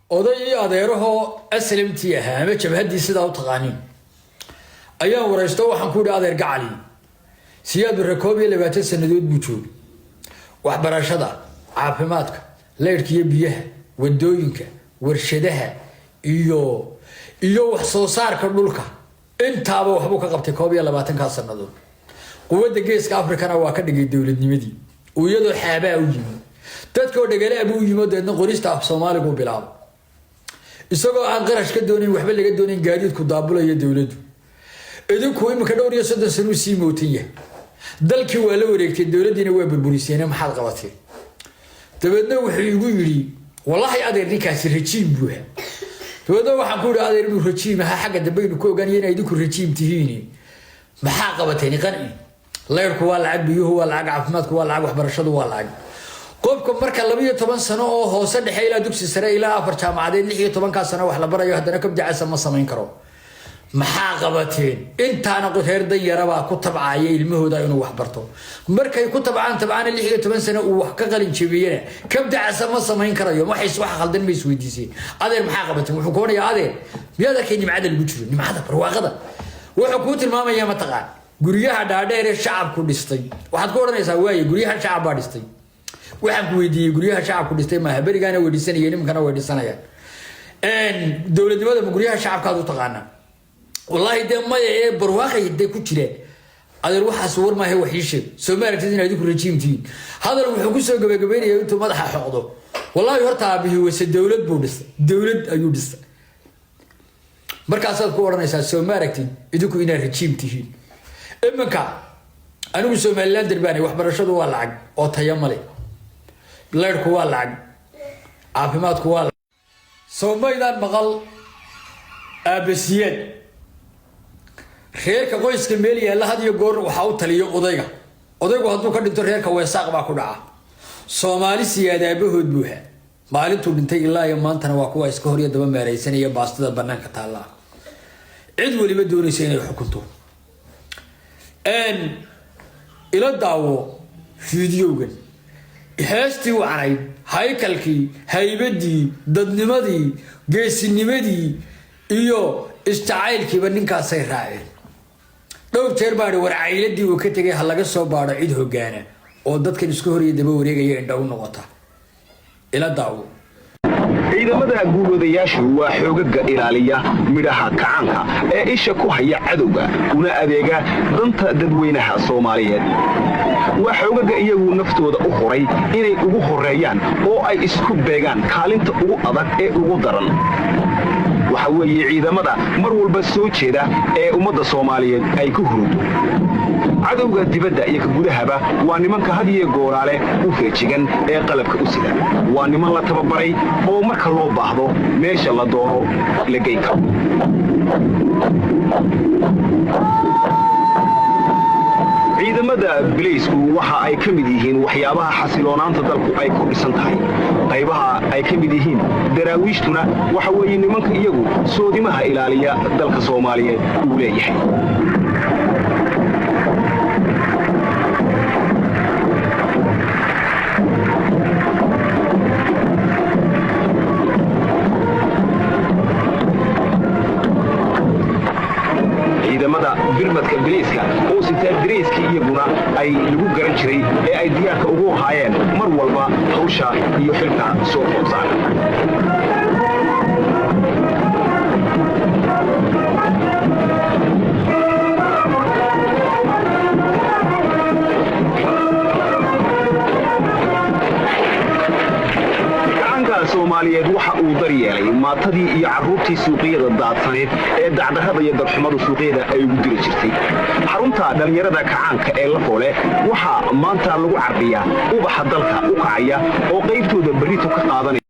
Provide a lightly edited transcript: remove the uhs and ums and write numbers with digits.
oday adeeraho aslamti ah ama jabhadii sida u taqaanin ayaa waraysto waxaan ku adeer gacali siyaad rakoob iyo 20 sanadood buu joogay waxbarashada caafimaadka leerkiyo biyaha wadooyinka warshadaha iyo wax soo saarka dhulka intaaba waxbuu ka qabtay 22 ka sanadood quwadda geeska Afrikana waa ka dhigay dawladnimadii iyadoo xaabaa u yimid dadkoo dhagale abuu yimaadeen qorista af Soomaaligu bilaabo isagoo aan qarash ka doonin waxba laga doonin gaadiidku daabulaya dawladdu idinku imika dhowr iyo 30 sano sii mootiya dalkii waa la wareegtay dawladdiina waa burburisay maxaad qabatay dabadna wuxuu igu yiri wallahi adeer ninkaasi rajiim buu yahay dabadna waxaan ku adeer inuu rajiim aha xagga dambe ku ogaanayeen ay idinku rajiim tihiin maxaa qabatay ni qani leerku waa lacag biyuhu waa lacag caafimaadku waa lacag waxbarashadu waa lacag qofka marka 12 sano oo hoose dhaxay ilaa dugsi sare ilaa 4 jaamacadeed 16 ka sano wax la barayo hadana ka bidacaysa ma samayn karo maxaa qabateen intaana qoteer dan yaraba ku tabcaayay ilmahooda inuu wax barto markay ku tabcaan 16 sano uu wax ka qalin jabiyana ka bidacaysa ma samayn karayo waxay wax khaldan ma isweydiisay adeer maxaa qabateen wuxuu koonayaa adeer miyada keenii macdal ugu jiro nimcada barwaaqada wuxuu ku tilmaamayaa ma taqaan guriyaha dhaadheer ee shacabku dhistay waxaad ku oranaysaa waaye guriyaha shacabka dhistay waxaan ku weydiiyay guriyaha shacabku dhistay ma habarigaana weydiisanayeen nimkana weydiisanayaan dawladnimada guriyaha shacabka u taqaana wallahi de ma ee barwaaqay de ku jireen adeer waxa soo warmaahay waxiishay Soomaaliyeed inay ku rajiimtiin hadal wuxuu ku soo gabagabeeyay intuu madaxa xoqdo wallahi horta abihi wasa dawlad buu dhistay dawlad ayuu dhistay markaas aad ku oranaysaa Soomaaliyeed idinku inay rajiimtiin imanka anigu Soomaaliland darbaanay waxbarashadu waa lacag oo tayo male leerku waa lacag caafimaadku waa Soomaaliland maqal abasiyad reerka qoyska meel yaala had iyo goor waxa uu taliyo odaygu hadduu ka dhinto reerka weesaaq baa ku dhaca Soomaali siyaadabahood buuxa maalintu dhintay ilaa iyo maantana waa kuwa iska hor iyo daba meeraysanaya baastada banaanka taala cid waliba doonaysa inay xukunto ila daawo fiidiyowgan heestii waanay haykalkii haybadii dadnimadii geesinimadii iyo istacaylkiiba ninkaas ay raaceen dhowr jeer baa war cailadii uu ka tagay hal laga soo baaro cid hogaana oo dadkan isku hor iyo daba wareegaya indha u noqota ila daawo ciidamada guulodayaashu waa xoogaga ilaaliya midhaha kacaanka ee isha ku haya cadowga una adeega danta dadweynaha Soomaaliyeed waa xoogaga iyagu naftooda u horay inay ugu horeeyaan oo ay isku beegaan kaalinta ugu adag ee ugu daran waxa weeye ciidamada mar walba soo jeeda ee ummadda Soomaaliyeed ay ku hurdo cadowga dibadda iyo gudahaba waa nimanka had iyo gooraale u feejigan ee qalabka u sida waa niman la tababaray oo marka loo baahdo meesha la doono la geyn karo ciidamada biliisku waxa ay ka mid yihiin waxyaabaha xasiloonaanta dalku ay ku dhisan tahay qaybaha ay ka mid yihiin daraawiishtuna waxa weeye nimanka iyagu soodimaha ilaaliya dalka Soomaaliyeed uu leeyahay ciidamada birmadka biliiska oo sitaa diriiska iyaguna ay lagu garan jiray ee ay diyaarka ugu haayeen mar walba hawsha iyo xilka soo qorsaan Soomaaliyeed waxa uu daryeelay maatadii iyo carruurtii suuqyada daadsaneed ee dacdarrada iyo darxumadu suuqyada ay ugu diri jirtay xarunta dhalinyarada kacaanka ee la foole waxa maanta lagu carbiyaa ubaxa dalka u kacaya oo qaybtooda barito ka qaadanaya